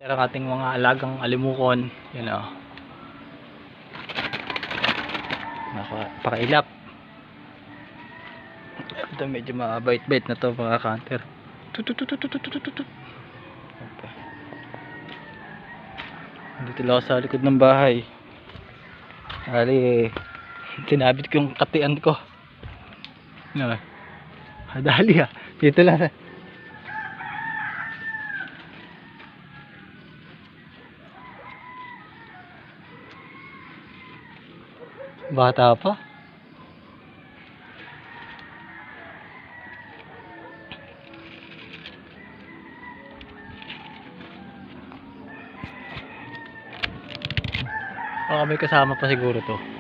Pero ang ating mga alagang alimukon, yun o. Pakailap. Ito medyo mabait-bait na to mga counter. Tutututututututut. Dito lang ako sa likod ng bahay. Dali, tinabit ko yung katian ko. Ano? Dali ha. Dito lang. Bata pa. Baka may kasama pa siguro to.